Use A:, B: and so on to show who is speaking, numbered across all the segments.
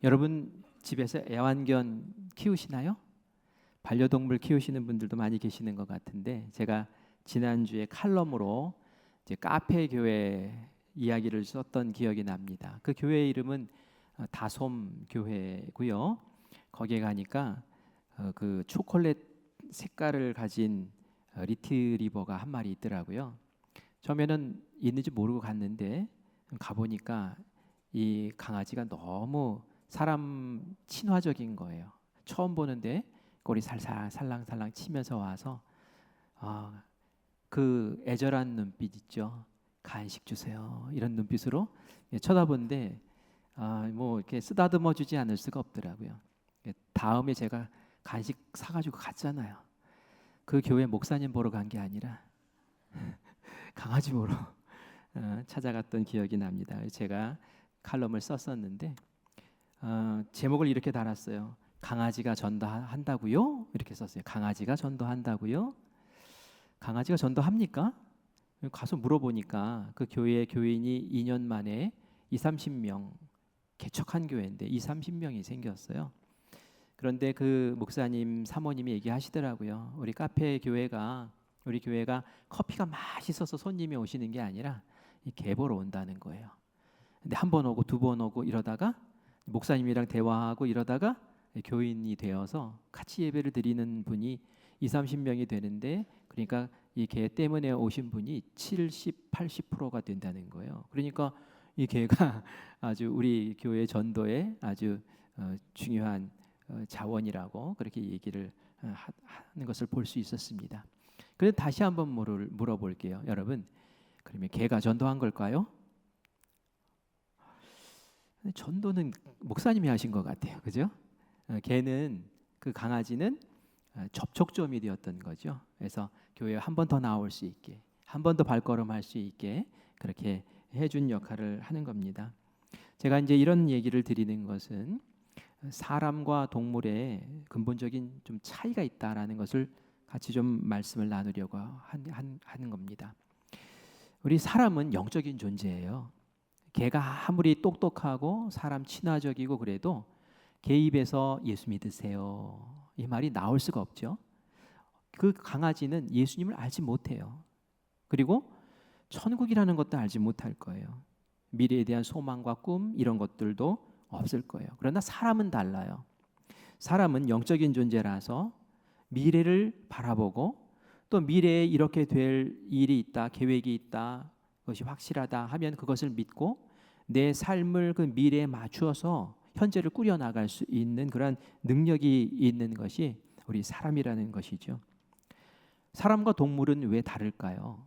A: 여러분 집에서 애완견 키우시나요? 반려동물 키우시는 분들도 많이 계시는 것 같은데, 제가 지난주에 칼럼으로 이제 카페 교회 이야기를 썼던 기억이 납니다. 그 교회 이름은 다솜 교회고요. 거기에 가니까 그 초콜릿 색깔을 가진 리트리버가 한 마리 있더라고요. 처음에는 있는지 모르고 갔는데 가보니까 이 강아지가 너무 사람 친화적인 거예요. 처음 보는데 꼬리 살살 살랑살랑 치면서 와서 그 애절한 눈빛 있죠. 간식 주세요 이런 눈빛으로 쳐다보는데 뭐 이렇게 쓰다듬어 주지 않을 수가 없더라고요. 다음에 제가 간식 사가지고 갔잖아요. 그 교회 목사님 보러 간 게 아니라 강아지 보러 찾아갔던 기억이 납니다. 제가 칼럼을 썼었는데 제목을 이렇게 달았어요. 강아지가 전도한다고요? 이렇게 썼어요. 강아지가 전도한다고요? 강아지가 전도합니까? 가서 물어보니까 그 교회 교인이 2년 만에 20-30명 개척한 교회인데 20-30명이 생겼어요. 그런데 그 목사님 사모님이 얘기하시더라고요. 우리 교회가 커피가 맛있어서 손님이 오시는 게 아니라 개 보러 온다는 거예요. 근데 한 번 오고 두 번 오고 이러다가 목사님이랑 대화하고 이러다가 교인이 되어서 같이 예배를 드리는 분이 20-30명이 되는데, 그러니까 이 개 때문에 오신 분이 70-80%가 된다는 거예요. 그러니까 이 개가 아주 우리 교회 전도에 아주 중요한 자원이라고 그렇게 얘기를 하는 것을 볼 수 있었습니다. 그런데 다시 한번 물어볼게요. 여러분, 그러면 개가 전도한 걸까요? 전도는 목사님이 하신 것 같아요. 그죠? 개는, 그 강아지는 접촉점이 되었던 거죠. 그래서 교회에 한 번 더 나올 수 있게, 한 번 더 발걸음할 수 있게 그렇게 해준 역할을 하는 겁니다. 제가 이제 이런 얘기를 드리는 것은 사람과 동물의 근본적인 좀 차이가 있다라는 것을 같이 좀 말씀을 나누려고 하는 겁니다. 우리 사람은 영적인 존재예요. 개가 아무리 똑똑하고 사람 친화적이고 그래도 개 입에서 예수 믿으세요 이 말이 나올 수가 없죠. 그 강아지는 예수님을 알지 못해요. 그리고 천국이라는 것도 알지 못할 거예요. 미래에 대한 소망과 꿈 이런 것들도 없을 거예요. 그러나 사람은 달라요. 사람은 영적인 존재라서 미래를 바라보고 또 미래에 이렇게 될 일이 있다, 계획이 있다, 그것이 확실하다 하면 그것을 믿고 내 삶을 그 미래에 맞추어서 현재를 꾸려나갈 수 있는 그런 능력이 있는 것이 우리 사람이라는 것이죠. 사람과 동물은 왜 다를까요?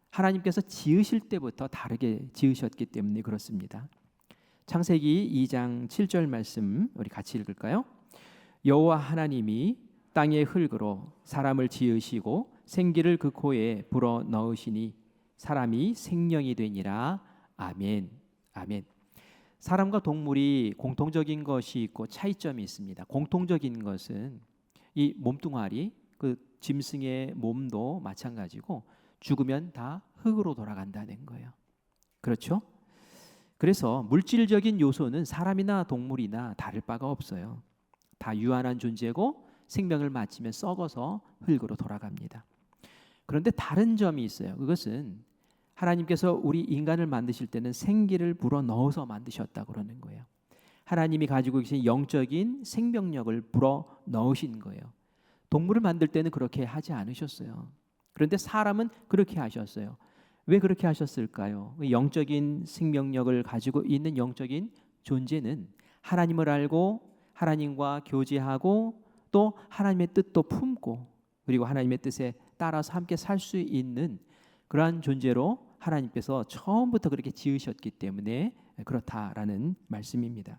A: 하나님께서 지으실 때부터 다르게 지으셨기 때문에 그렇습니다. 창세기 2장 7절 말씀 우리 같이 읽을까요? 여호와 하나님이 땅의 흙으로 사람을 지으시고 생기를 그 코에 불어 넣으시니 사람이 생명이 되니라. 아멘. 아멘. 사람과 동물이 공통적인 것이 있고 차이점이 있습니다. 공통적인 것은 이 몸뚱아리, 그 짐승의 몸도 마찬가지고 죽으면 다 흙으로 돌아간다는 거예요. 그렇죠? 그래서 물질적인 요소는 사람이나 동물이나 다를 바가 없어요. 다 유한한 존재고 생명을 마치면 썩어서 흙으로 돌아갑니다. 그런데 다른 점이 있어요. 그것은 하나님께서 우리 인간을 만드실 때는 생기를 불어 넣어서 만드셨다고 그러는 거예요. 하나님이 가지고 계신 영적인 생명력을 불어 넣으신 거예요. 동물을 만들 때는 그렇게 하지 않으셨어요. 그런데 사람은 그렇게 하셨어요. 왜 그렇게 하셨을까요? 영적인 생명력을 가지고 있는 영적인 존재는 하나님을 알고 하나님과 교제하고 또 하나님의 뜻도 품고 그리고 하나님의 뜻에 따라서 함께 살 수 있는 그러한 존재로 하나님께서 처음부터 그렇게 지으셨기 때문에 그렇다라는 말씀입니다.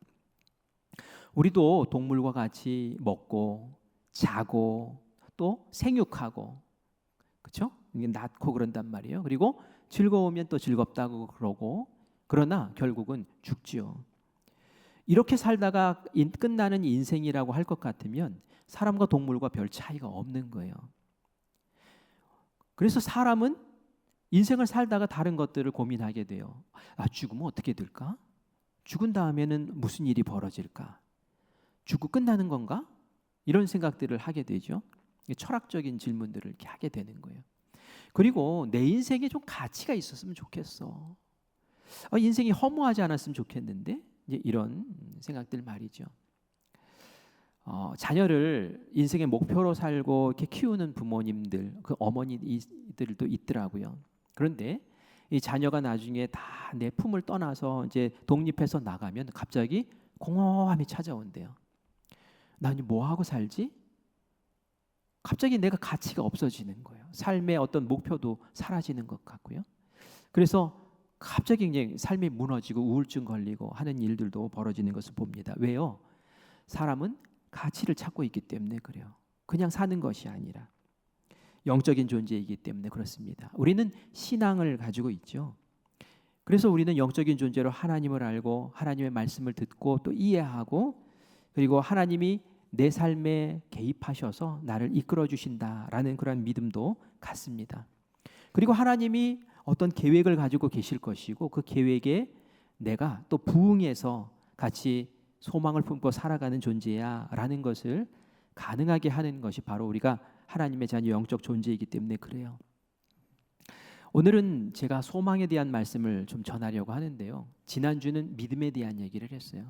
A: 우리도 동물과 같이 먹고 자고 또 생육하고, 그렇죠? 낳고 그런단 말이에요. 그리고 즐거우면 또 즐겁다고 그러고, 그러나 결국은 죽지요. 이렇게 살다가 끝나는 인생이라고 할 것 같으면 사람과 동물과 별 차이가 없는 거예요. 그래서 사람은 인생을 살다가 다른 것들을 고민하게 돼요. 죽으면 어떻게 될까? 죽은 다음에는 무슨 일이 벌어질까? 죽고 끝나는 건가? 이런 생각들을 하게 되죠. 철학적인 질문들을 이렇게 하게 되는 거예요. 그리고 내 인생에 좀 가치가 있었으면 좋겠어. 인생이 허무하지 않았으면 좋겠는데, 이제 이런 생각들 말이죠. 자녀를 인생의 목표로 살고 이렇게 키우는 부모님들, 그 어머니들도 있더라고요. 그런데 이 자녀가 나중에 다 내 품을 떠나서 이제 독립해서 나가면 갑자기 공허함이 찾아온대요. 난 뭐 하고 살지? 갑자기 내가 가치가 없어지는 거예요. 삶의 어떤 목표도 사라지는 것 같고요. 그래서 갑자기 그냥 삶이 무너지고 우울증 걸리고 하는 일들도 벌어지는 것을 봅니다. 왜요? 사람은 가치를 찾고 있기 때문에 그래요. 그냥 사는 것이 아니라 영적인 존재이기 때문에 그렇습니다. 우리는 신앙을 가지고 있죠. 그래서 우리는 영적인 존재로 하나님을 알고 하나님의 말씀을 듣고 또 이해하고, 그리고 하나님이 내 삶에 개입하셔서 나를 이끌어 주신다라는 그런 믿음도 갖습니다. 그리고 하나님이 어떤 계획을 가지고 계실 것이고 그 계획에 내가 또 부응해서 같이 소망을 품고 살아가는 존재야라는 것을 가능하게 하는 것이 바로 우리가 하나님의 자녀 영적 존재이기 때문에 그래요. 오늘은 제가 소망에 대한 말씀을 좀 전하려고 하는데요. 지난주는 믿음에 대한 얘기를 했어요.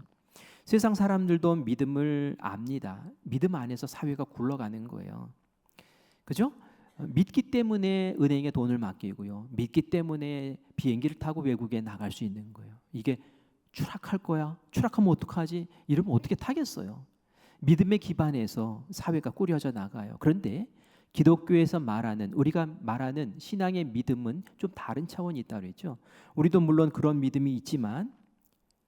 A: 세상 사람들도 믿음을 압니다. 믿음 안에서 사회가 굴러가는 거예요. 그죠? 믿기 때문에 은행에 돈을 맡기고요. 믿기 때문에 비행기를 타고 외국에 나갈 수 있는 거예요. 이게 추락할 거야? 추락하면 어떡하지? 이러면 어떻게 타겠어요? 믿음에 기반해서 사회가 꾸려져 나가요. 그런데 기독교에서 말하는, 우리가 말하는 신앙의 믿음은 좀 다른 차원이 있다고 그랬죠. 우리도 물론 그런 믿음이 있지만,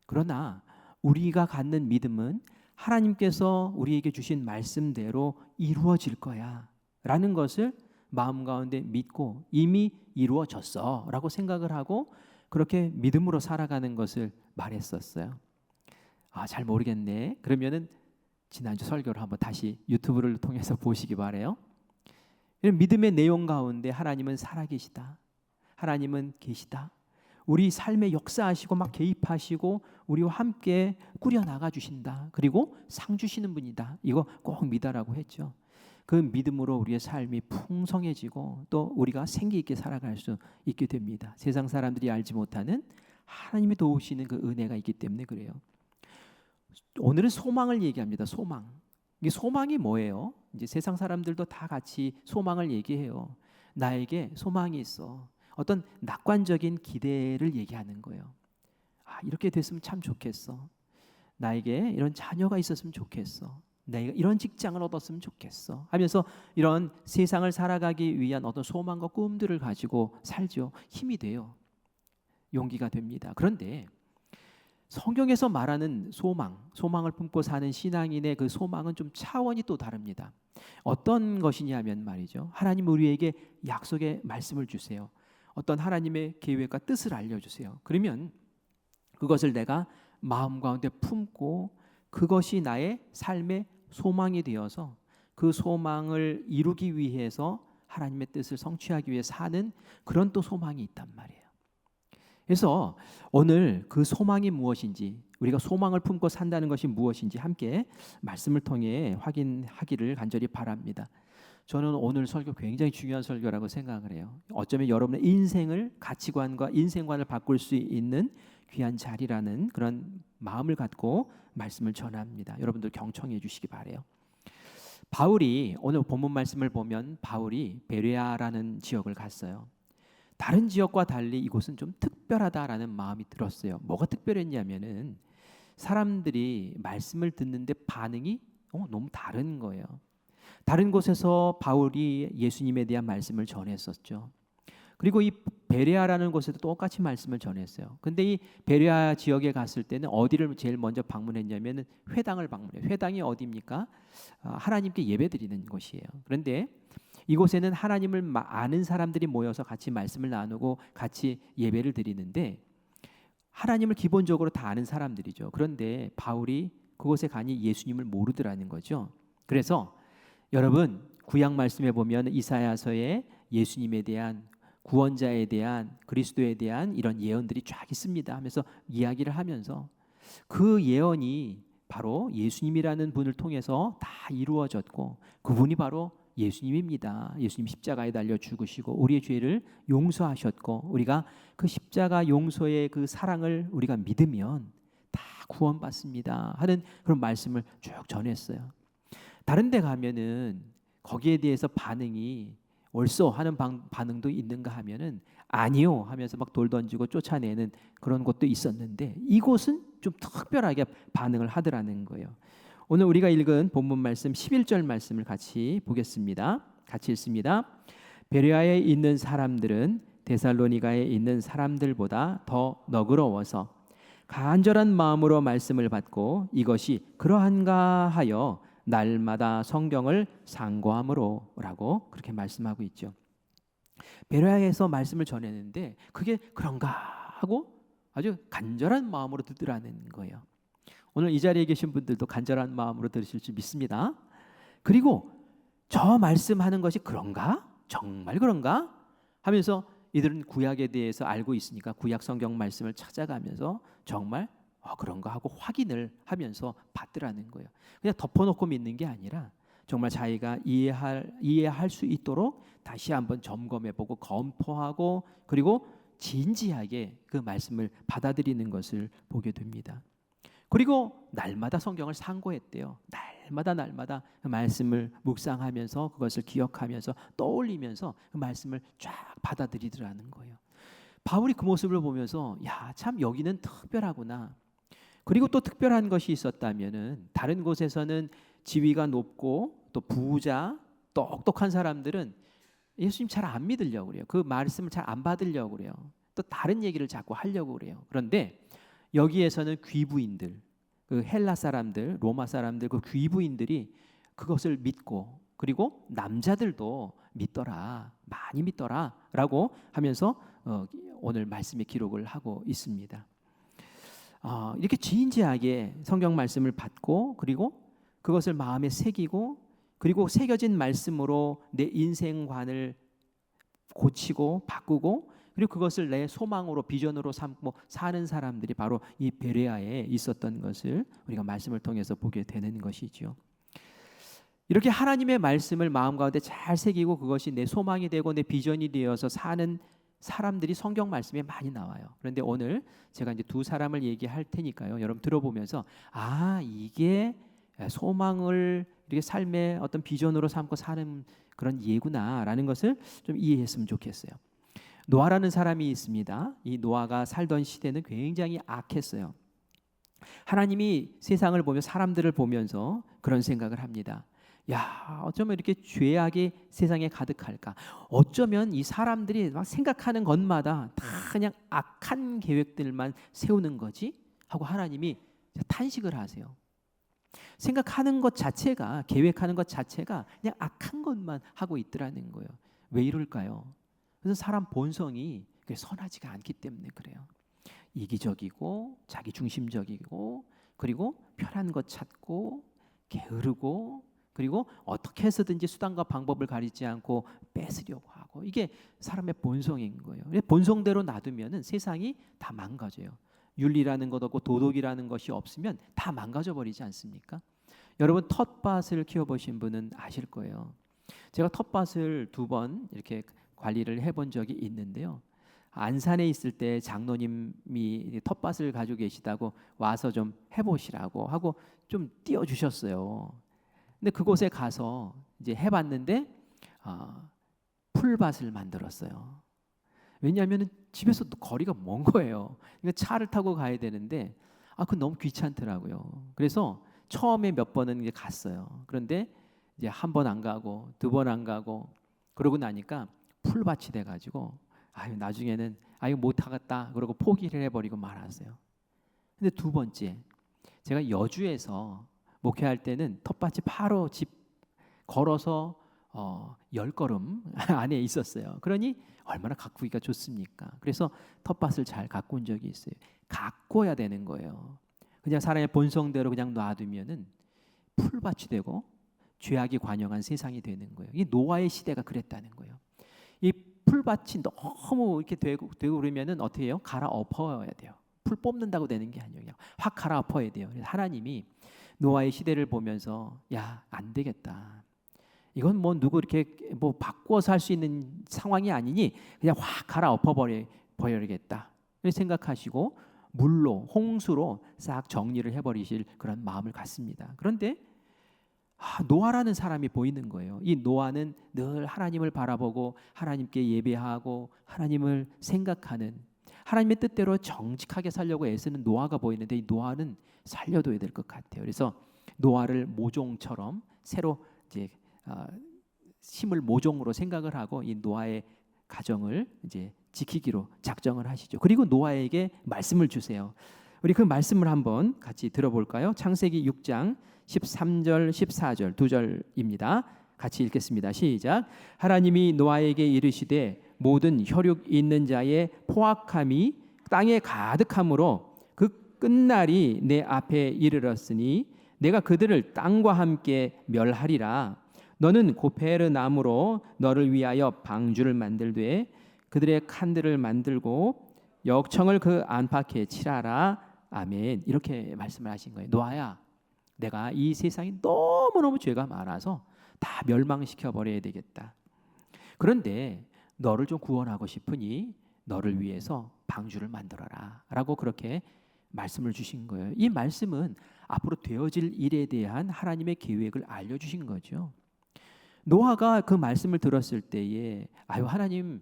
A: 그러나 우리가 갖는 믿음은 하나님께서 우리에게 주신 말씀대로 이루어질 거야 라는 것을 마음 가운데 믿고 이미 이루어졌어 라고 생각을 하고 그렇게 믿음으로 살아가는 것을 말했었어요. 잘 모르겠네. 그러면은 지난주 설교를 한번 다시 유튜브를 통해서 보시기 바라요. 이런 믿음의 내용 가운데 하나님은 살아계시다, 하나님은 계시다, 우리 삶에 역사하시고 막 개입하시고 우리와 함께 꾸려나가 주신다, 그리고 상 주시는 분이다, 이거 꼭 믿어라고 했죠. 그 믿음으로 우리의 삶이 풍성해지고 또 우리가 생기 있게 살아갈 수 있게 됩니다. 세상 사람들이 알지 못하는 하나님이 도우시는 그 은혜가 있기 때문에 그래요. 오늘은 소망을 얘기합니다. 소망. 이 소망이 뭐예요? 이제 세상 사람들도 다 같이 소망을 얘기해요. 나에게 소망이 있어. 어떤 낙관적인 기대를 얘기하는 거예요. 이렇게 됐으면 참 좋겠어. 나에게 이런 자녀가 있었으면 좋겠어. 내가 이런 직장을 얻었으면 좋겠어 하면서 이런 세상을 살아가기 위한 어떤 소망과 꿈들을 가지고 살죠. 힘이 돼요. 용기가 됩니다. 그런데 성경에서 말하는 소망을 품고 사는 신앙인의 그 소망은 좀 차원이 또 다릅니다. 어떤 것이냐면 말이죠. 하나님 우리에게 약속의 말씀을 주세요. 어떤 하나님의 계획과 뜻을 알려주세요. 그러면 그것을 내가 마음 가운데 품고 그것이 나의 삶의 소망이 되어서 그 소망을 이루기 위해서 하나님의 뜻을 성취하기 위해 사는 그런 또 소망이 있단 말이에요. 그래서 오늘 그 소망이 무엇인지, 우리가 소망을 품고 산다는 것이 무엇인지 함께 말씀을 통해 확인하기를 간절히 바랍니다. 저는 오늘 설교 굉장히 중요한 설교라고 생각을 해요. 어쩌면 여러분의 인생을, 가치관과 인생관을 바꿀 수 있는 귀한 자리라는 그런 마음을 갖고 말씀을 전합니다. 여러분들 경청해 주시기 바라요. 바울이, 오늘 본문 말씀을 보면 바울이 베레아라는 지역을 갔어요. 다른 지역과 달리 이곳은 좀 특별하다라는 마음이 들었어요. 뭐가 특별했냐면은 사람들이 말씀을 듣는데 반응이 너무 다른 거예요. 다른 곳에서 바울이 예수님에 대한 말씀을 전했었죠. 그리고 이 베레아라는 곳에도 똑같이 말씀을 전했어요. 근데 이 베레아 지역에 갔을 때는 어디를 제일 먼저 방문했냐면 회당을 방문해요. 회당이 어디입니까? 하나님께 예배드리는 곳이에요. 그런데 이곳에는 하나님을 아는 사람들이 모여서 같이 말씀을 나누고 같이 예배를 드리는데 하나님을 기본적으로 다 아는 사람들이죠. 그런데 바울이 그곳에 가니 예수님을 모르더라는 거죠. 그래서 여러분 구약 말씀에 보면 이사야서에 예수님에 대한, 구원자에 대한, 그리스도에 대한 이런 예언들이 쫙 있습니다 하면서 이야기를 하면서 그 예언이 바로 예수님이라는 분을 통해서 다 이루어졌고 그분이 바로 예수님입니다. 예수님 십자가에 달려 죽으시고 우리의 죄를 용서하셨고 우리가 그 십자가 용서의 그 사랑을 우리가 믿으면 다 구원받습니다 하는 그런 말씀을 쭉 전했어요. 다른 데 가면은 거기에 대해서 반응이 옳소 하는 반응도 있는가 하면은 아니요 하면서 막 돌 던지고 쫓아내는 그런 곳도 있었는데 이곳은 좀 특별하게 반응을 하더라는 거예요. 오늘 우리가 읽은 본문 말씀 11절 말씀을 같이 보겠습니다. 같이 읽습니다. 베레아에 있는 사람들은 데살로니가에 있는 사람들보다 더 너그러워서 간절한 마음으로 말씀을 받고 이것이 그러한가 하여 날마다 성경을 상고함으로라고 그렇게 말씀하고 있죠. 베레아에서 말씀을 전했는데 그게 그런가 하고 아주 간절한 마음으로 듣으라는 거예요. 오늘 이 자리에 계신 분들도 간절한 마음으로 들으실 줄 믿습니다. 그리고 저 말씀하는 것이 그런가? 정말 그런가? 하면서 이들은 구약에 대해서 알고 있으니까 구약 성경 말씀을 찾아가면서 정말 그런가 하고 확인을 하면서 받더라는 거예요. 그냥 덮어놓고 믿는 게 아니라 정말 자기가 이해할 수 있도록 다시 한번 점검해보고 검토하고 그리고 진지하게 그 말씀을 받아들이는 것을 보게 됩니다. 그리고 날마다 성경을 상고했대요. 날마다 그 말씀을 묵상하면서 그것을 기억하면서 떠올리면서 그 말씀을 쫙 받아들이더라는 거예요. 바울이 그 모습을 보면서 야, 참 여기는 특별하구나. 그리고 또 특별한 것이 있었다면은 다른 곳에서는 지위가 높고 또 부자, 똑똑한 사람들은 예수님 잘 안 믿으려고 그래요. 그 말씀을 잘 안 받으려고 그래요. 또 다른 얘기를 자꾸 하려고 그래요. 그런데 여기에서는 귀부인들, 그 헬라 사람들, 로마 사람들, 그 귀부인들이 그것을 믿고 그리고 남자들도 믿더라, 많이 믿더라라고 하면서 오늘 말씀의 기록을 하고 있습니다. 이렇게 진지하게 성경 말씀을 받고 그리고 그것을 마음에 새기고 그리고 새겨진 말씀으로 내 인생관을 고치고 바꾸고 그리고 그것을 내 소망으로 비전으로 삼고 사는 사람들이 바로 이 베레아에 있었던 것을 우리가 말씀을 통해서 보게 되는 것이죠. 이렇게 하나님의 말씀을 마음 가운데 잘 새기고 그것이 내 소망이 되고 내 비전이 되어서 사는 사람들이 성경 말씀에 많이 나와요. 그런데 오늘 제가 이제 두 사람을 얘기할 테니까요. 여러분 들어보면서 이게 소망을 이렇게 삶의 어떤 비전으로 삼고 사는 그런 예구나라는 것을 좀 이해했으면 좋겠어요. 노아라는 사람이 있습니다. 이 노아가 살던 시대는 굉장히 악했어요. 하나님이 세상을 보며 사람들을 보면서 그런 생각을 합니다. 야, 어쩌면 이렇게 죄악이 세상에 가득할까? 어쩌면 이 사람들이 막 생각하는 것마다 다 그냥 악한 계획들만 세우는 거지? 하고 하나님이 탄식을 하세요. 생각하는 것 자체가, 계획하는 것 자체가 그냥 악한 것만 하고 있더라는 거예요. 왜 이럴까요? 그래서 사람 본성이 선하지가 않기 때문에 그래요. 이기적이고 자기중심적이고 그리고 편한 것 찾고 게으르고 그리고 어떻게 해서든지 수단과 방법을 가리지 않고 뺏으려고 하고 이게 사람의 본성인 거예요. 본성대로 놔두면은 세상이 다 망가져요. 윤리라는 것 없고 도덕이라는 것이 없으면 다 망가져 버리지 않습니까? 여러분 텃밭을 키워보신 분은 아실 거예요. 제가 텃밭을 2번 이렇게 관리를 해본 적이 있는데요. 안산에 있을 때 장로님이 텃밭을 가지고 계시다고 와서 좀 해보시라고 하고 좀 띄워주셨어요. 근데 그곳에 가서 이제 해봤는데 풀밭을 만들었어요. 왜냐하면 집에서 거리가 먼 거예요. 그러니까 차를 타고 가야 되는데 그 너무 귀찮더라고요. 그래서 처음에 몇 번은 이제 갔어요. 그런데 이제 1번 안 가고 2번 안 가고 그러고 나니까 풀밭이 돼가지고 나중에는 이거 못 하겠다 그러고 포기를 해버리고 말았어요. 근데 2번째 제가 여주에서 목회할 때는 텃밭이 바로 집 걸어서 10걸음 안에 있었어요. 그러니 얼마나 가꾸기가 좋습니까? 그래서 텃밭을 잘 가꾼 적이 있어요. 가꿔야 되는 거예요. 그냥 사람의 본성대로 그냥 놔두면은 풀밭이 되고 죄악이 관영한 세상이 되는 거예요. 이 노아의 시대가 그랬다는 거예요. 이 풀밭이 너무 이렇게 되고 그러면은 어떻게 해요? 갈아 엎어야 돼요. 풀 뽑는다고 되는 게 아니에요. 그냥 확 갈아 엎어야 돼요. 그래서 하나님이 노아의 시대를 보면서 야, 안 되겠다. 이건 뭐 누구 이렇게 뭐 바꿔서 할 수 있는 상황이 아니니 그냥 확 갈아엎어 버려야겠다. 생각하시고 물로 홍수로 싹 정리를 해버리실 그런 마음을 갖습니다. 그런데 노아라는 사람이 보이는 거예요. 이 노아는 늘 하나님을 바라보고 하나님께 예배하고 하나님을 생각하는, 하나님의 뜻대로 정직하게 살려고 애쓰는 노아가 보이는데, 이 노아는 살려둬야 될 것 같아요. 그래서 노아를 모종처럼 새로 이제 심을 모종으로 생각을 하고 이 노아의 가정을 이제 지키기로 작정을 하시죠. 그리고 노아에게 말씀을 주세요. 우리 그 말씀을 한번 같이 들어볼까요? 창세기 6장 13절 14절 두 절입니다. 같이 읽겠습니다. 시작. 하나님이 노아에게 이르시되 모든 혈육 있는 자의 포악함이 땅에 가득함으로 그 끝날이 내 앞에 이르렀으니 내가 그들을 땅과 함께 멸하리라. 너는 고페르 나무로 너를 위하여 방주를 만들되 그들의 칸들을 만들고 역청을 그 안팎에 칠하라. 아멘. 이렇게 말씀을 하신 거예요. 노아야, 내가 이 세상이 너무너무 죄가 많아서 다 멸망시켜 버려야 되겠다. 그런데 너를 좀 구원하고 싶으니 너를 위해서 방주를 만들어라 라고 그렇게 말씀을 주신 거예요. 이 말씀은 앞으로 되어질 일에 대한 하나님의 계획을 알려주신 거죠. 노아가 그 말씀을 들었을 때에 아유, 하나님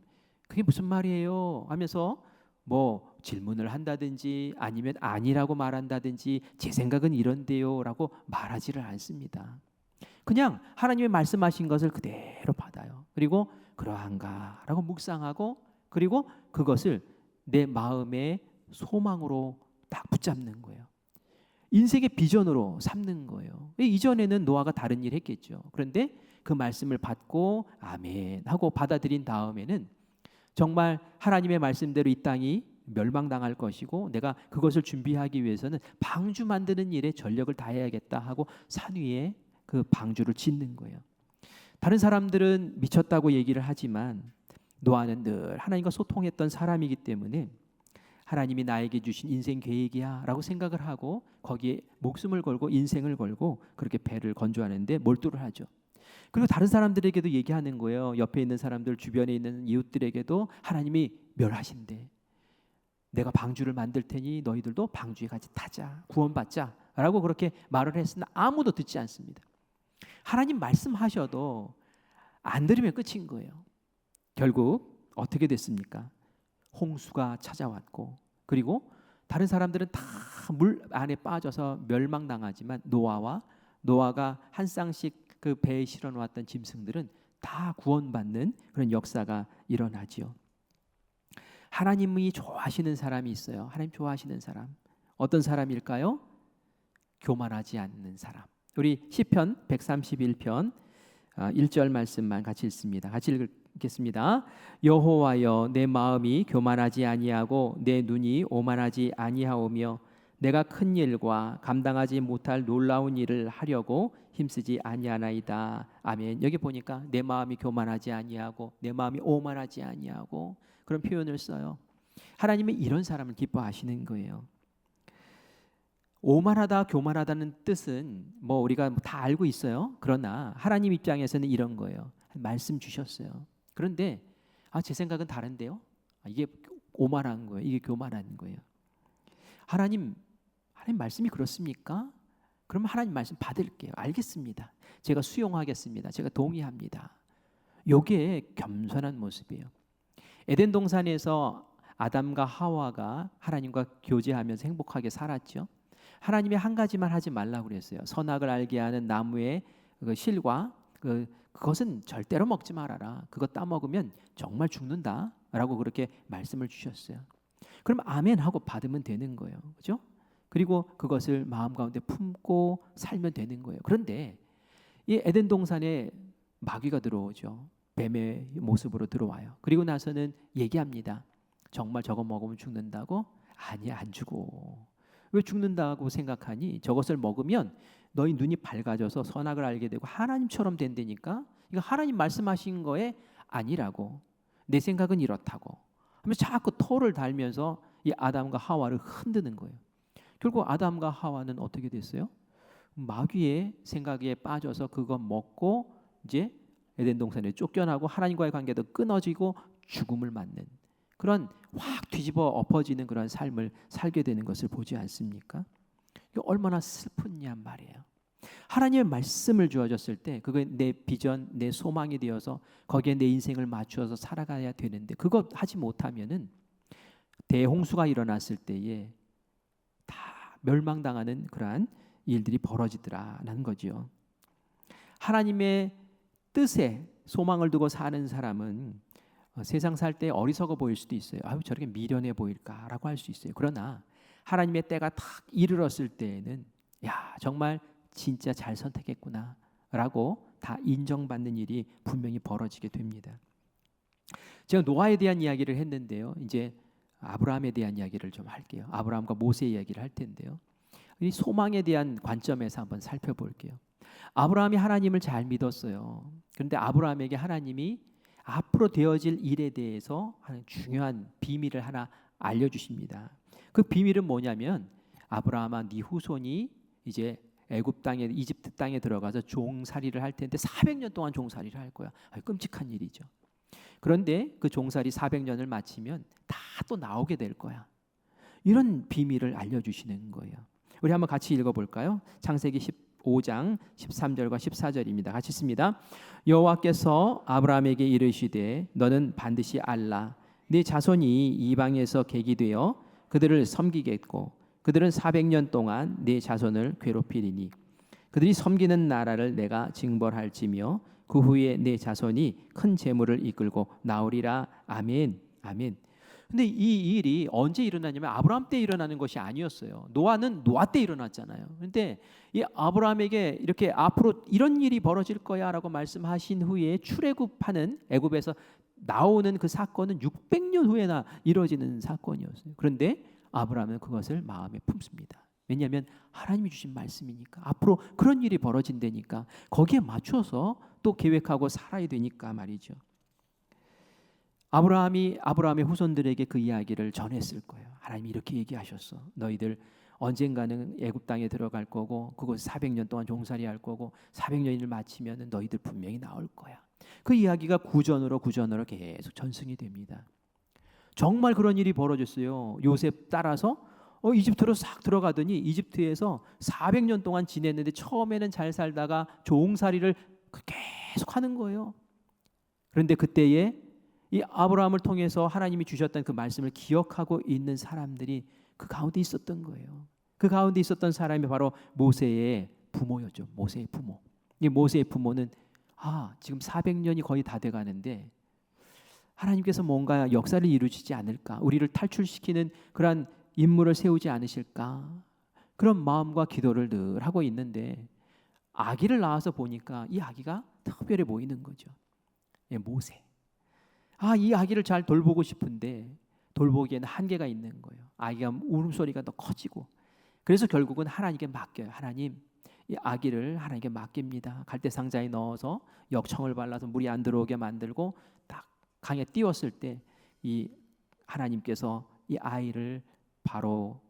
A: 그게 무슨 말이에요 하면서 뭐 질문을 한다든지 아니면 아니라고 말한다든지 제 생각은 이런데요 라고 말하지를 않습니다. 그냥 하나님의 말씀하신 것을 그대로 받아요. 그리고 그러한가 라고 묵상하고 그리고 그것을 내 마음의 소망으로 딱 붙잡는 거예요. 인생의 비전으로 삼는 거예요. 이전에는 노아가 다른 일 했겠죠. 그런데 그 말씀을 받고 아멘 하고 받아들인 다음에는 정말 하나님의 말씀대로 이 땅이 멸망당할 것이고 내가 그것을 준비하기 위해서는 방주 만드는 일에 전력을 다해야겠다 하고 산 위에 그 방주를 짓는 거예요. 다른 사람들은 미쳤다고 얘기를 하지만 노아는 늘 하나님과 소통했던 사람이기 때문에 하나님이 나에게 주신 인생 계획이야 라고 생각을 하고 거기에 목숨을 걸고 인생을 걸고 그렇게 배를 건조하는데 몰두를 하죠. 그리고 다른 사람들에게도 얘기하는 거예요. 옆에 있는 사람들, 주변에 있는 이웃들에게도 하나님이 멸하신대. 내가 방주를 만들 테니 너희들도 방주에 같이 타자, 구원받자 라고 그렇게 말을 했으나 아무도 듣지 않습니다. 하나님 말씀하셔도 안 들으면 끝인 거예요. 결국 어떻게 됐습니까? 홍수가 찾아왔고 그리고 다른 사람들은 다 물 안에 빠져서 멸망당하지만 노아가 한 쌍씩 그 배에 실어 놓았던 짐승들은 다 구원받는 그런 역사가 일어나지요. 하나님이 좋아하시는 사람이 있어요. 하나님 좋아하시는 사람. 어떤 사람일까요? 교만하지 않는 사람. 우리 시편 131편 1절 말씀만 같이 읽습니다. 같이 읽겠습니다. 여호와여, 내 마음이 교만하지 아니하고 내 눈이 오만하지 아니하오며 내가 큰 일과 감당하지 못할 놀라운 일을 하려고 힘쓰지 아니하나이다. 아멘. 여기 보니까 내 마음이 교만하지 아니하고 내 마음이 오만하지 아니하고 그런 표현을 써요. 하나님이 이런 사람을 기뻐하시는 거예요. 오만하다, 교만하다는 뜻은 뭐 우리가 다 알고 있어요. 그러나 하나님 입장에서는 이런 거예요. 말씀 주셨어요. 그런데 제 생각은 다른데요. 이게 오만한 거예요. 이게 교만한 거예요. 하나님 말씀이 그렇습니까? 그러면 하나님 말씀 받을게요. 알겠습니다. 제가 수용하겠습니다. 제가 동의합니다. 이게 겸손한 모습이에요. 에덴 동산에서 아담과 하와가 하나님과 교제하면서 행복하게 살았죠. 하나님이 한 가지만 하지 말라고 그랬어요. 선악을 알게 하는 나무의 그 실과 그것은 절대로 먹지 말아라. 그거 따먹으면 정말 죽는다라고 그렇게 말씀을 주셨어요. 그럼 아멘 하고 받으면 되는 거예요. 그렇죠? 그리고 그것을 마음 가운데 품고 살면 되는 거예요. 그런데 이 에덴 동산에 마귀가 들어오죠. 뱀의 모습으로 들어와요. 그리고 나서는 얘기합니다. 정말 저거 먹으면 죽는다고? 아니야, 안 죽어. 왜 죽는다고 생각하니? 저것을 먹으면 너희 눈이 밝아져서 선악을 알게 되고 하나님처럼 된다니까? 이거 하나님 말씀하신 거에 아니라고. 내 생각은 이렇다고 하면서 자꾸 토를 달면서 이 아담과 하와를 흔드는 거예요. 결국 아담과 하와는 어떻게 됐어요? 마귀의 생각에 빠져서 그거 먹고 이제 에덴 동산에 쫓겨나고 하나님과의 관계도 끊어지고 죽음을 맞는 그런 확 뒤집어 엎어지는 그런 삶을 살게 되는 것을 보지 않습니까? 이게 얼마나 슬프냐 말이에요. 하나님의 말씀을 주어졌을 때 그게 내 비전, 내 소망이 되어서 거기에 내 인생을 맞추어서 살아가야 되는데 그거 하지 못하면은 대홍수가 일어났을 때에 다 멸망당하는 그러한 일들이 벌어지더라라는 거죠. 하나님의 뜻에 소망을 두고 사는 사람은 세상 살 때 어리석어 보일 수도 있어요. 아유 저렇게 미련해 보일까라고 할 수 있어요. 그러나 하나님의 때가 탁 이르렀을 때에는 야 정말 진짜 잘 선택했구나라고 다 인정받는 일이 분명히 벌어지게 됩니다. 제가 노아에 대한 이야기를 했는데요. 이제 아브라함에 대한 이야기를 좀 할게요. 아브라함과 모세 이야기를 할 텐데요. 이 소망에 대한 관점에서 한번 살펴볼게요. 아브라함이 하나님을 잘 믿었어요. 그런데 아브라함에게 하나님이 앞으로 되어질 일에 대해서 하는 중요한 비밀을 하나 알려주십니다. 그 비밀은 뭐냐면 아브라함아 네 후손이 이제 애굽 땅에 이집트 땅에 들어가서 종살이를 할 텐데 400년 동안 종살이를 할 거야. 끔찍한 일이죠. 그런데 그 종살이 400년을 마치면 다 또 나오게 될 거야. 이런 비밀을 알려주시는 거예요. 우리 한번 같이 읽어볼까요? 창세기 15장 13절과 14절입니다. 같이 읽습니다. 여호와께서 아브라함에게 이르시되 너는 반드시 알라 네 자손이 이방에서 객이 되어 그들을 섬기겠고 그들은 400년 동안 네 자손을 괴롭히리니 그들이 섬기는 나라를 내가 징벌할지며 그 후에 네 자손이 큰 재물을 이끌고 나오리라. 아멘. 아멘. 근데 이 일이 언제 일어나냐면 아브라함 때 일어나는 것이 아니었어요. 노아는 노아 때 일어났잖아요. 그런데 이 아브라함에게 이렇게 앞으로 이런 일이 벌어질 거야라고 말씀하신 후에 출애굽하는 애굽에서 나오는 그 사건은 600년 후에나 이루어지는 사건이었어요. 그런데 아브라함은 그것을 마음에 품습니다. 왜냐하면 하나님이 주신 말씀이니까 앞으로 그런 일이 벌어진다니까 거기에 맞춰서 또 계획하고 살아야 되니까 말이죠. 아브라함이 아브라함의 후손들에게 그 이야기를 전했을 거예요. 하나님이 이렇게 얘기하셨어. 너희들 언젠가는 애굽 땅에 들어갈 거고 그곳 400년 동안 종살이할 거고 400년을 마치면 너희들 분명히 나올 거야. 그 이야기가 구전으로 계속 전승이 됩니다. 정말 그런 일이 벌어졌어요. 요셉 따라서 이집트로 싹 들어가더니 이집트에서 400년 동안 지냈는데 처음에는 잘 살다가 종살이를 계속 하는 거예요. 그런데 그때에 이 아브라함을 통해서 하나님이 주셨던 그 말씀을 기억하고 있는 사람들이 그 가운데 있었던 거예요. 그 가운데 있었던 사람이 바로 모세의 부모였죠. 모세의 부모. 이 모세의 부모는 지금 400년이 거의 다 돼가는데 하나님께서 뭔가 역사를 이루시지 않을까? 우리를 탈출시키는 그러한 인물을 세우지 않으실까? 그런 마음과 기도를 늘 하고 있는데 아기를 낳아서 보니까 이 아기가 특별해 보이는 거죠. 모세. 이 아기를 잘 돌보고 싶은데 돌보기에는 한계가 있는 거예요. 아기가 울음소리가 더 커지고 그래서 결국은 하나님께 맡겨요. 하나님, 이 아기를 하나님께 맡깁니다. 갈대상자에 넣어서 역청을 발라서 물이 안 들어오게 만들고 딱 강에 띄웠을 때 이 하나님께서 이 아이를 바로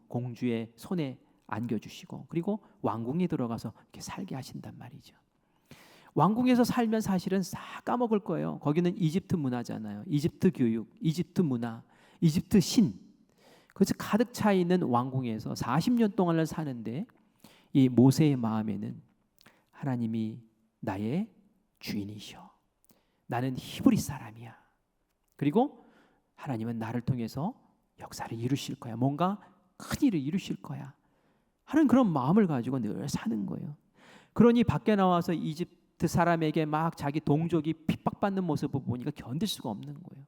A: 공주의 손에 안겨주시고 그리고 왕궁에 들어가서 이렇게 살게 하신단 말이죠. 왕궁에서 살면 사실은 싹 까먹을 거예요. 거기는 이집트 문화잖아요. 이집트 교육, 이집트 문화, 이집트 신. 그래서 가득 차 있는 왕궁에서 40년 동안을 사는데 이 모세의 마음에는 하나님이 나의 주인이셔. 나는 히브리 사람이야. 그리고 하나님은 나를 통해서 역사를 이루실 거야. 뭔가 큰 일을 이루실 거야. 하는 그런 마음을 가지고 늘 사는 거예요. 그러니 밖에 나와서 이집트 사람에게 막 자기 동족이 핍박받는 모습을 보니까 견딜 수가 없는 거예요.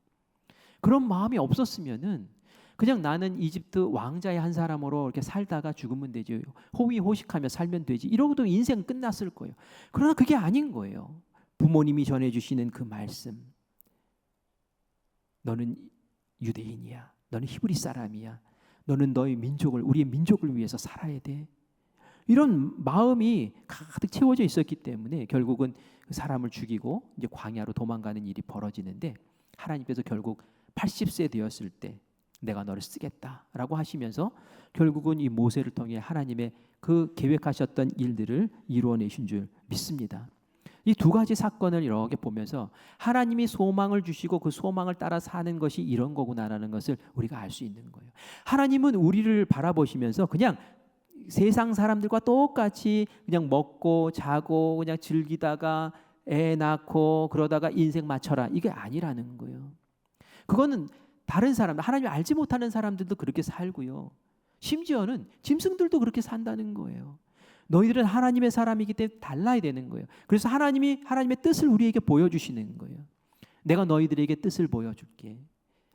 A: 그런 마음이 없었으면은 그냥 나는 이집트 왕자의 한 사람으로 이렇게 살다가 죽으면 되지, 호의호식하며 살면 되지, 이러고도 인생 끝났을 거예요. 그러나 그게 아닌 거예요. 부모님이 전해주시는 그 말씀, 너는 유대인이야, 너는 히브리 사람이야, 너는 너의 민족을, 우리의 민족을 위해서 살아야 돼, 이런 마음이 가득 채워져 있었기 때문에 결국은 그 사람을 죽이고 이제 광야로 도망가는 일이 벌어지는데, 하나님께서 결국 80세 되었을 때 내가 너를 쓰겠다라고 하시면서 결국은 이 모세를 통해 하나님의 그 계획하셨던 일들을 이루어내신 줄 믿습니다. 이 두 가지 사건을 이렇게 보면서 하나님이 소망을 주시고 그 소망을 따라 사는 것이 이런 거구나라는 것을 우리가 알 수 있는 거예요. 하나님은 우리를 바라보시면서 그냥 세상 사람들과 똑같이 그냥 먹고 자고 그냥 즐기다가 애 낳고 그러다가 인생 마쳐라, 이게 아니라는 거예요. 그거는 다른 사람, 하나님 알지 못하는 사람들도 그렇게 살고요. 심지어는 짐승들도 그렇게 산다는 거예요. 너희들은 하나님의 사람이기 때문에 달라야 되는 거예요. 그래서 하나님이 하나님의 뜻을 우리에게 보여주시는 거예요. 내가 너희들에게 뜻을 보여줄게.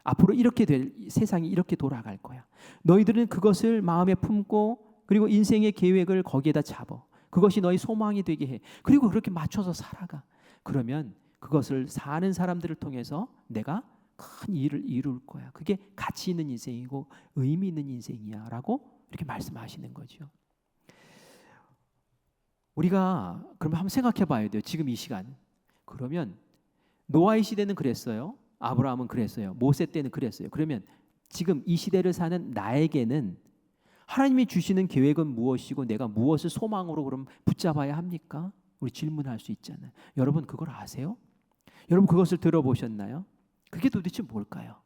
A: 앞으로 이렇게 될, 세상이 이렇게 돌아갈 거야. 너희들은 그것을 마음에 품고 그리고 인생의 계획을 거기에다 잡아. 그것이 너희 소망이 되게 해. 그리고 그렇게 맞춰서 살아가. 그러면 그것을 사는 사람들을 통해서 내가 큰 일을 이룰 거야. 그게 가치 있는 인생이고 의미 있는 인생이야 라고 이렇게 말씀하시는 거죠. 우리가 그러면 한번 생각해 봐야 돼요. 지금 이 시간. 그러면 노아의 시대는 그랬어요. 아브라함은 그랬어요. 모세 때는 그랬어요. 그러면 지금 이 시대를 사는 나에게는 하나님이 주시는 계획은 무엇이고 내가 무엇을 소망으로 그럼 붙잡아야 합니까? 우리 질문할 수 있잖아요. 여러분 그걸 아세요? 여러분 그것을 들어보셨나요? 그게 도대체 뭘까요?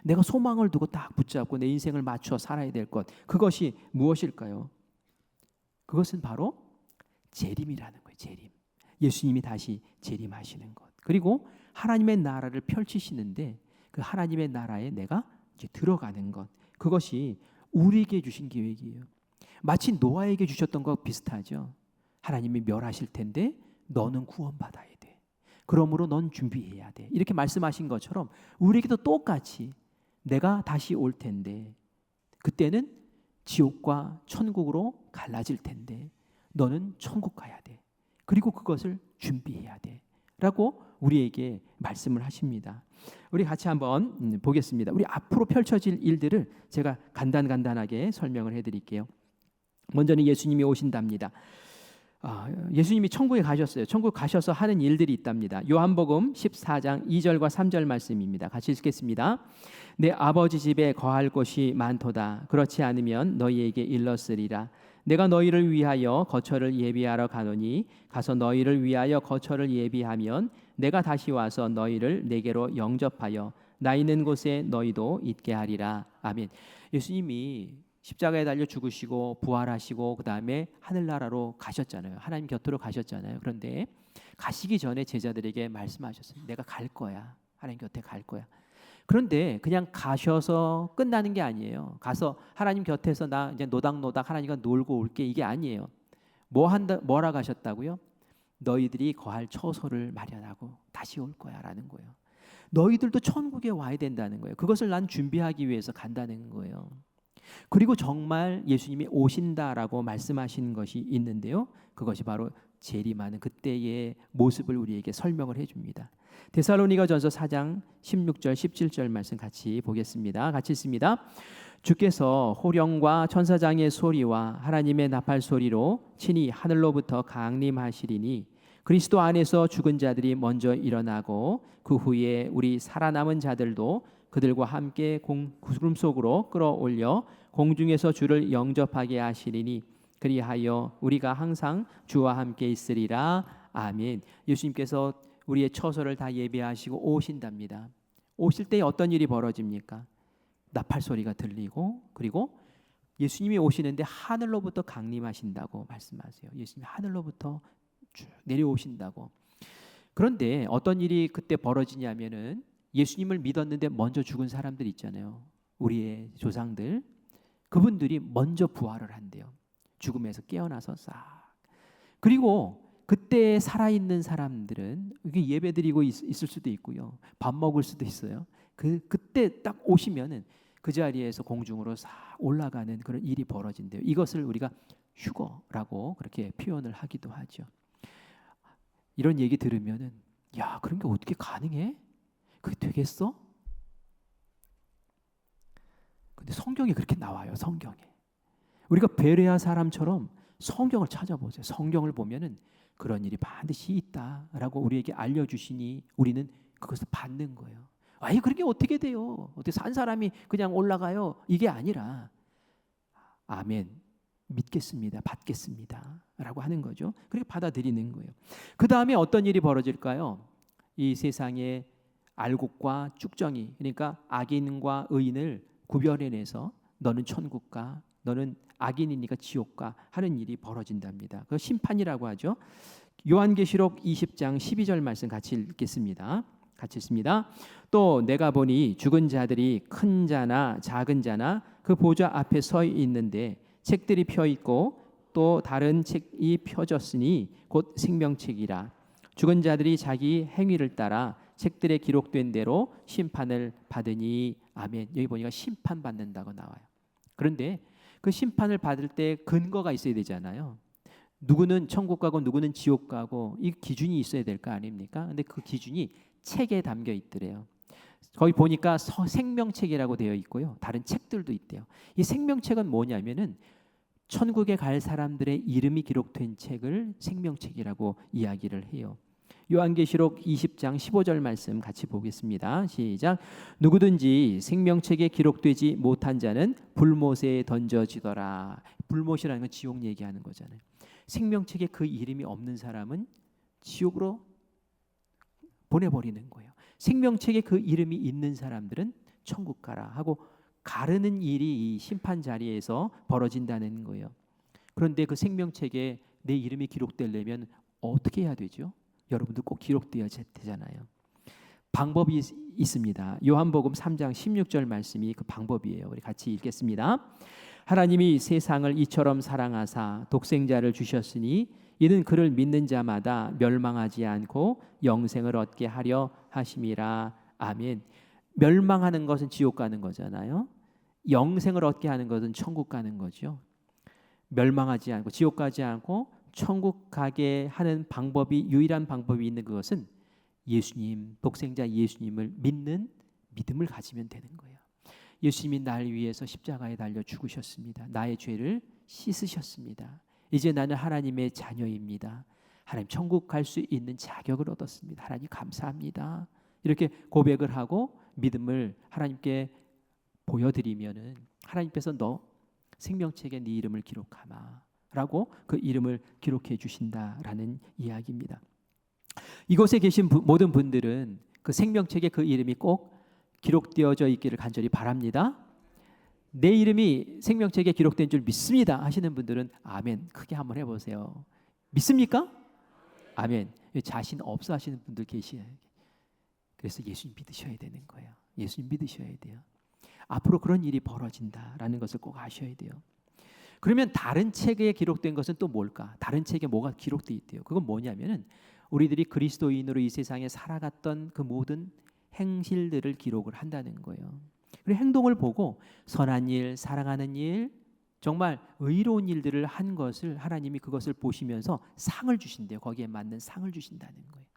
A: 내가 소망을 두고 딱 붙잡고 내 인생을 맞춰 살아야 될 것, 그것이 무엇일까요? 그것은 바로 재림이라는 거예요. 재림. 예수님이 다시 재림하시는 것. 그리고 하나님의 나라를 펼치시는데 그 하나님의 나라에 내가 이제 들어가는 것. 그것이 우리에게 주신 계획이에요. 마치 노아에게 주셨던 것 비슷하죠. 하나님이 멸하실 텐데 너는 구원받아야 돼. 그러므로 넌 준비해야 돼. 이렇게 말씀하신 것처럼 우리에게도 똑같이 내가 다시 올 텐데 그때는 지옥과 천국으로 갈라질 텐데 너는 천국 가야 돼. 그리고 그것을 준비해야 돼. 라고 우리에게 말씀을 하십니다. 우리 같이 한번 보겠습니다. 우리 앞으로 펼쳐질 일들을 제가 간단하게 설명을 해드릴게요. 먼저는 예수님이 오신답니다. 예수님이 천국에 가셨어요. 천국 가셔서 하는 일들이 있답니다. 요한복음 14장 2절과 3절 말씀입니다. 같이 읽겠습니다. 내 아버지 집에 거할 곳이 많도다. 그렇지 않으면 너희에게 일렀으리라. 내가 너희를 위하여 거처를 예비하러 가노니 가서 너희를 위하여 거처를 예비하면 내가 다시 와서 너희를 내게로 영접하여 나 있는 곳에 너희도 있게 하리라. 아멘. 예수님이 십자가에 달려 죽으시고 부활하시고 그 다음에 하늘나라로 가셨잖아요. 하나님 곁으로 가셨잖아요. 그런데 가시기 전에 제자들에게 말씀하셨어요. 내가 갈 거야. 하나님 곁에 갈 거야. 그런데 그냥 가셔서 끝나는 게 아니에요. 가서 하나님 곁에서 나 이제 노닥노닥 하나님과 놀고 올게, 이게 아니에요. 뭐라 가셨다고요? 너희들이 거할 처소를 마련하고 다시 올 거야라는 거예요. 너희들도 천국에 와야 된다는 거예요. 그것을 난 준비하기 위해서 간다는 거예요. 그리고 정말 예수님이 오신다라고 말씀하신 것이 있는데요. 그것이 바로 재림하는 그때의 모습을 우리에게 설명을 해줍니다. 데살로니가전서 4장 16절 17절 말씀 같이 보겠습니다. 같이 읽습니다. 주께서 호령과 천사장의 소리와 하나님의 나팔 소리로 친히 하늘로부터 강림하시리니 그리스도 안에서 죽은 자들이 먼저 일어나고 그 후에 우리 살아남은 자들도 그들과 함께 구름 속으로 끌어올려 공중에서 주를 영접하게 하시리니 그리하여 우리가 항상 주와 함께 있으리라. 아멘. 예수님께서 우리의 처소를 다 예비하시고 오신답니다. 오실 때 어떤 일이 벌어집니까? 나팔 소리가 들리고 그리고 예수님이 오시는데 하늘로부터 강림하신다고 말씀하세요. 예수님이 하늘로부터 쭉 내려오신다고. 그런데 어떤 일이 그때 벌어지냐면은 예수님을 믿었는데 먼저 죽은 사람들 있잖아요. 우리의 조상들. 그분들이 먼저 부활을 한대요. 죽음에서 깨어나서 싹. 그리고 그때 살아있는 사람들은 이게 예배드리고 있을 수도 있고요. 밥 먹을 수도 있어요. 그때 딱 오시면은 그 자리에서 공중으로 싹 올라가는 그런 일이 벌어진대요. 이것을 우리가 휴거라고 그렇게 표현을 하기도 하죠. 이런 얘기 들으면은 야, 그런 게 어떻게 가능해? 그게 되겠어? 근데 성경에 그렇게 나와요. 성경에. 우리가 베레아 사람처럼 성경을 찾아보세요. 성경을 보면은 그런 일이 반드시 있다라고 우리에게 알려주시니 우리는 그것을 받는 거예요. 아니 그렇게 어떻게 돼요? 어떻게 산 사람이 그냥 올라가요? 이게 아니라 아멘, 믿겠습니다, 받겠습니다 라고 하는 거죠. 그렇게 받아들이는 거예요. 그 다음에 어떤 일이 벌어질까요? 이 세상에 알곡과 쭉정이, 그러니까 악인과 의인을 구별해내서 너는 천국 가, 너는 악인이니까 지옥 가 하는 일이 벌어진답니다. 그 심판이라고 하죠. 요한계시록 20장 12절 말씀 같이 읽겠습니다. 같이 읽습니다. 또 내가 보니 죽은 자들이 큰 자나 작은 자나 그 보좌 앞에 서 있는데 책들이 펴 있고 또 다른 책이 펴졌으니 곧 생명책이라. 죽은 자들이 자기 행위를 따라 책들에 기록된 대로 심판을 받으니 아멘. 여기 보니까 심판받는다고 나와요. 그런데 그 심판을 받을 때 근거가 있어야 되잖아요. 누구는 천국 가고 누구는 지옥 가고 이 기준이 있어야 될 거 아닙니까? 근데 그 기준이 책에 담겨 있더래요. 거기 보니까 생명책이라고 되어 있고요. 다른 책들도 있대요. 이 생명책은 뭐냐면은 천국에 갈 사람들의 이름이 기록된 책을 생명책이라고 이야기를 해요. 요한계시록 20장 15절 말씀 같이 보겠습니다. 시작. 누구든지 생명책에 기록되지 못한 자는 불못에 던져지더라. 불못이라는 건 지옥 얘기하는 거잖아요. 생명책에 그 이름이 없는 사람은 지옥으로 보내버리는 거예요. 생명책에 그 이름이 있는 사람들은 천국 가라 하고 가르는 일이 이 심판 자리에서 벌어진다는 거예요. 그런데 그 생명책에 내 이름이 기록되려면 어떻게 해야 되죠? 여러분들 꼭 기록되어야 되잖아요. 방법이 있습니다. 요한복음 3장 16절 말씀이 그 방법이에요. 우리 같이 읽겠습니다. 하나님이 세상을 이처럼 사랑하사 독생자를 주셨으니 이는 그를 믿는 자마다 멸망하지 않고 영생을 얻게 하려 하심이라. 아멘. 멸망하는 것은 지옥 가는 거잖아요. 영생을 얻게 하는 것은 천국 가는 거죠. 멸망하지 않고 지옥 가지 않고 천국 가게 하는 방법이, 유일한 방법이 있는 그것은 예수님, 독생자 예수님을 믿는 믿음을 가지면 되는 거예요. 예수님이 날 위해서 십자가에 달려 죽으셨습니다. 나의 죄를 씻으셨습니다. 이제 나는 하나님의 자녀입니다. 하나님 천국 갈 수 있는 자격을 얻었습니다. 하나님 감사합니다. 이렇게 고백을 하고 믿음을 하나님께 보여드리면은 하나님께서 너 생명책에 네 이름을 기록하마 라고 그 이름을 기록해 주신다라는 이야기입니다. 이곳에 계신 모든 분들은 그 생명책에 그 이름이 꼭 기록되어져 있기를 간절히 바랍니다. 내 이름이 생명책에 기록된 줄 믿습니다 하시는 분들은 아멘 크게 한번 해보세요. 믿습니까? 아멘. 자신 없어 하시는 분들 계시에요. 그래서 예수님 믿으셔야 되는 거예요. 예수님 믿으셔야 돼요. 앞으로 그런 일이 벌어진다라는 것을 꼭 아셔야 돼요. 그러면 다른 책에 기록된 것은 또 뭘까? 다른 책에 뭐가 기록되어 있대요. 그건 뭐냐면은 우리들이 그리스도인으로 이 세상에 살아갔던 그 모든 행실들을 기록을 한다는 거예요. 그리고 행동을 보고 선한 일, 사랑하는 일, 정말 의로운 일들을 한 것을 하나님이 그것을 보시면서 상을 주신대요. 거기에 맞는 상을 주신다는 거예요.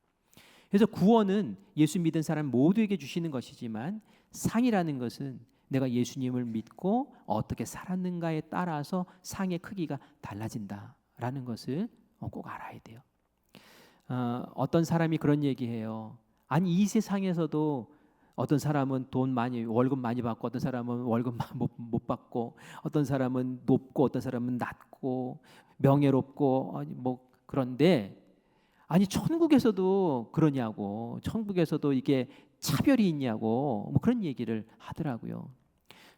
A: 그래서 구원은 예수 믿은 사람 모두에게 주시는 것이지만 상이라는 것은 내가 예수님을 믿고 어떻게 살았는가에 따라서 상의 크기가 달라진다라는 것을 꼭 알아야 돼요. 어떤 사람이 그런 얘기해요. 아니 이 세상에서도 어떤 사람은 돈 많이 월급 많이 받고 어떤 사람은 월급 못 받고 어떤 사람은 높고 어떤 사람은 낮고 명예롭고 뭐 그런데 아니 천국에서도 그러냐고 천국에서도 이게 차별이 있냐고 뭐 그런 얘기를 하더라고요.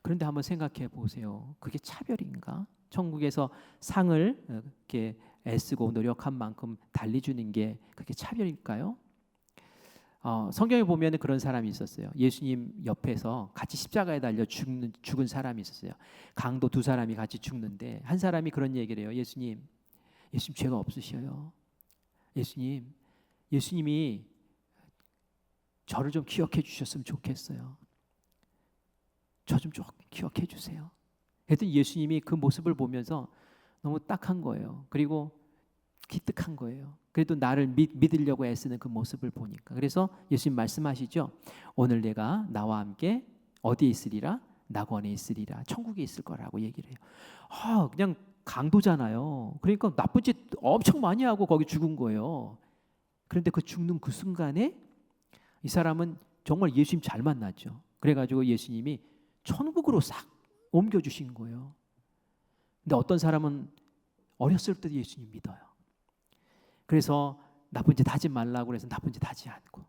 A: 그런데 한번 생각해 보세요. 그게 차별인가? 천국에서 상을 이렇게 애쓰고 노력한 만큼 달리 주는 게 그게 차별일까요? 성경에 보면 그런 사람이 있었어요. 예수님 옆에서 같이 십자가에 달려 죽은 사람이 있었어요. 강도 두 사람이 같이 죽는데 한 사람이 그런 얘기를 해요. 예수님 죄가 없으셔요. 예수님이 저를 좀 기억해 주셨으면 좋겠어요. 저 좀 기억해 주세요. 그랬더니 예수님이 그 모습을 보면서 너무 딱한 거예요. 그리고 기특한 거예요. 그래도 나를 믿으려고 애쓰는 그 모습을 보니까. 그래서 예수님 말씀하시죠. 오늘 내가 나와 함께 어디에 있으리라? 낙원에 있으리라. 천국에 있을 거라고 얘기를 해요. 그냥 강도잖아요. 그러니까 나쁜 짓 엄청 많이 하고 거기 죽은 거예요. 그런데 그 죽는 그 순간에 이 사람은 정말 예수님 잘 만났죠. 그래가지고 예수님이 천국으로 싹 옮겨주신 거예요. 근데 어떤 사람은 어렸을 때도 예수님 믿어요. 그래서 나쁜 짓 하지 말라고 그래서 나쁜 짓 하지 않고,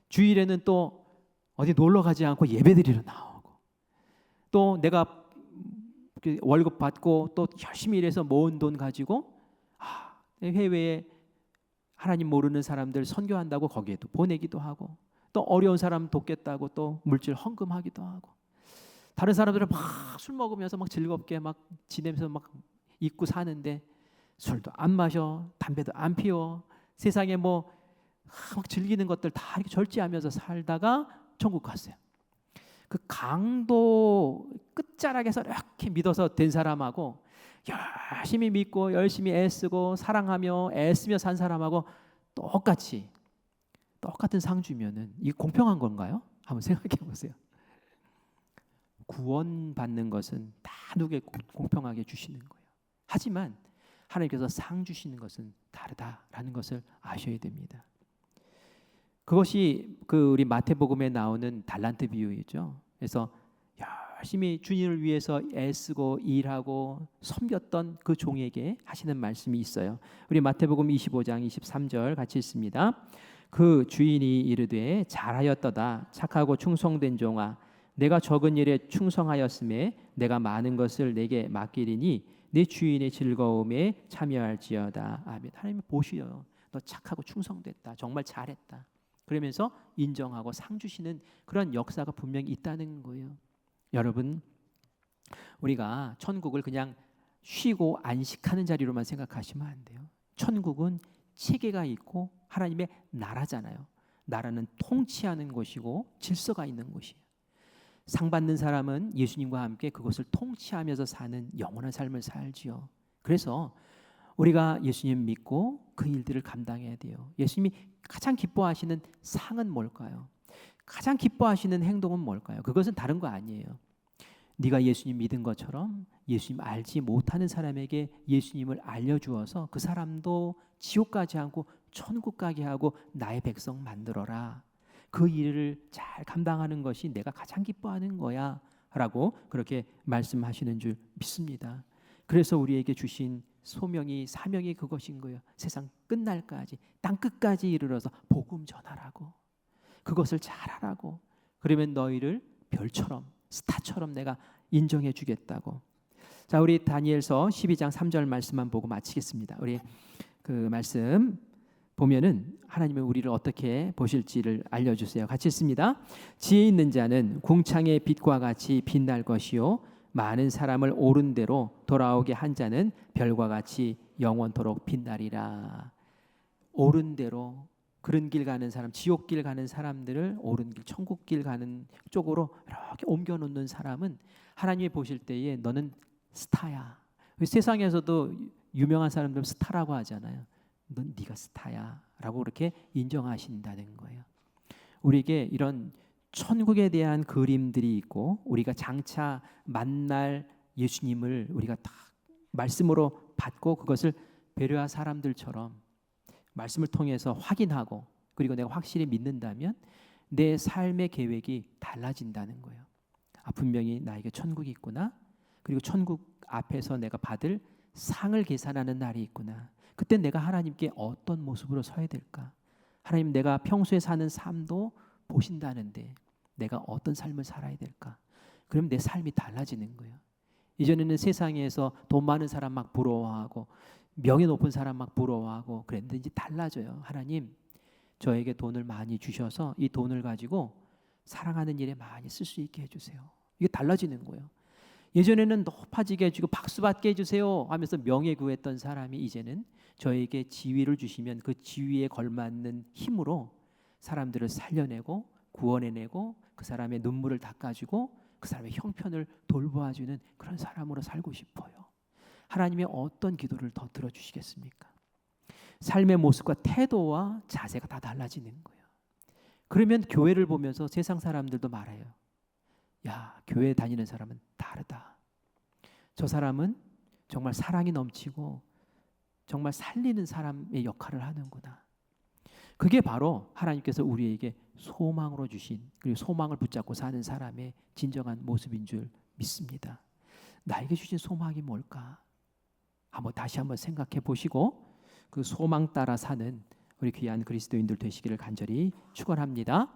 A: 주일에는 또 어디 놀러 가지 않고 예배드리러 나오고, 또 내가 월급 받고 또 열심히 일해서 모은 돈 가지고 해외에 하나님 모르는 사람들 선교한다고 거기에도 보내기도 하고, 또 어려운 사람 돕겠다고 또 물질 헌금하기도 하고, 다른 사람들은 막 술 먹으면서 막 즐겁게 막 지내면서 막 잊고 사는데 술도 안 마셔, 담배도 안 피워, 세상에 뭐 막 즐기는 것들 다 이렇게 절제하면서 살다가 천국 갔어요. 그 강도 끝자락에서 이렇게 믿어서 된 사람하고 열심히 믿고 열심히 애쓰고 사랑하며 애쓰며 산 사람하고 똑같은 상 주면은 이게 공평한 건가요? 한번 생각해 보세요. 구원받는 것은 다 누구에게 공평하게 주시는 거예요. 하지만 하나님께서 상 주시는 것은 다르다라는 것을 아셔야 됩니다. 그것이 그 우리 마태복음에 나오는 달란트 비유이죠. 그래서 열심히 주님을 위해서 애쓰고 일하고 섬겼던 그 종에게 하시는 말씀이 있어요. 우리 마태복음 25장 23절 같이 읽습니다. 그 주인이 이르되 잘하였도다 착하고 충성된 종아, 내가 적은 일에 충성하였음에 내가 많은 것을 내게 맡기리니 내 주인의 즐거움에 참여할지어다. 아멘. 하나님이 보시요, 너 착하고 충성됐다, 정말 잘했다, 그러면서 인정하고 상 주시는 그런 역사가 분명히 있다는 거예요. 여러분, 우리가 천국을 그냥 쉬고 안식하는 자리로만 생각하시면 안 돼요. 천국은 체계가 있고 하나님의 나라잖아요. 나라는 통치하는 곳이고 질서가 있는 곳이에요. 상 받는 사람은 예수님과 함께 그것을 통치하면서 사는 영원한 삶을 살지요. 그래서 우리가 예수님 믿고 그 일들을 감당해야 돼요. 예수님이 가장 기뻐하시는 상은 뭘까요? 가장 기뻐하시는 행동은 뭘까요? 그것은 다른 거 아니에요. 네가 예수님 믿은 것처럼 예수님 알지 못하는 사람에게 예수님을 알려주어서 그 사람도 지옥 가지 않고 천국 가게 하고 나의 백성 만들어라. 그 일을 잘 감당하는 것이 내가 가장 기뻐하는 거야 라고 그렇게 말씀하시는 줄 믿습니다. 그래서 우리에게 주신 소명이, 사명이 그것인 거예요. 세상 끝날까지, 땅끝까지 이르러서 복음 전하라고, 그것을 잘하라고. 그러면 너희를 별처럼, 스타처럼 내가 인정해 주겠다고. 자, 우리 다니엘서 12장 3절 말씀만 보고 마치겠습니다. 우리 그 말씀 보면은 하나님은 우리를 어떻게 보실지를 알려주세요. 같이 읽습니다. 지혜 있는 자는 궁창의 빛과 같이 빛날 것이요, 많은 사람을 옳은 대로 돌아오게 한 자는 별과 같이 영원토록 빛나리라. 옳은 대로, 그런 길 가는 사람, 지옥 길 가는 사람들을 옳은 길, 천국 길 가는 쪽으로 이렇게 옮겨 놓는 사람은 하나님이 보실 때에 너는 스타야. 세상에서도 유명한 사람들 스타라고 하잖아요. 넌 네가 스타야 라고 그렇게 인정하신다는 거예요. 우리에게 이런 천국에 대한 그림들이 있고, 우리가 장차 만날 예수님을 우리가 다 말씀으로 받고 그것을 배려한 사람들처럼 말씀을 통해서 확인하고, 그리고 내가 확실히 믿는다면 내 삶의 계획이 달라진다는 거예요. 분명히 나에게 천국이 있구나, 그리고 천국 앞에서 내가 받을 상을 계산하는 날이 있구나. 그때 내가 하나님께 어떤 모습으로 서야 될까? 하나님, 내가 평소에 사는 삶도 보신다는데 내가 어떤 삶을 살아야 될까? 그럼 내 삶이 달라지는 거예요. 이전에는 세상에서 돈 많은 사람 막 부러워하고 명예 높은 사람 막 부러워하고 그랬는데 이제 달라져요. 하나님, 저에게 돈을 많이 주셔서 이 돈을 가지고 사랑하는 일에 많이 쓸 수 있게 해주세요. 이게 달라지는 거예요. 예전에는 높아지게 해주고 박수 받게 해주세요 하면서 명예 구했던 사람이 이제는 저에게 지위를 주시면 그 지위에 걸맞는 힘으로 사람들을 살려내고 구원해내고 그 사람의 눈물을 닦아주고 그 사람의 형편을 돌보아주는 그런 사람으로 살고 싶어요. 하나님의 어떤 기도를 더 들어주시겠습니까? 삶의 모습과 태도와 자세가 다 달라지는 거예요. 그러면 교회를 보면서 세상 사람들도 말해요. 야, 교회 다니는 사람은 다르다. 저 사람은 정말 사랑이 넘치고 정말 살리는 사람의 역할을 하는구나. 그게 바로 하나님께서 우리에게 소망으로 주신, 그리고 소망을 붙잡고 사는 사람의 진정한 모습인 줄 믿습니다. 나에게 주신 소망이 뭘까? 다시 한번 생각해 보시고 그 소망 따라 사는 우리 귀한 그리스도인들 되시기를 간절히 축원합니다.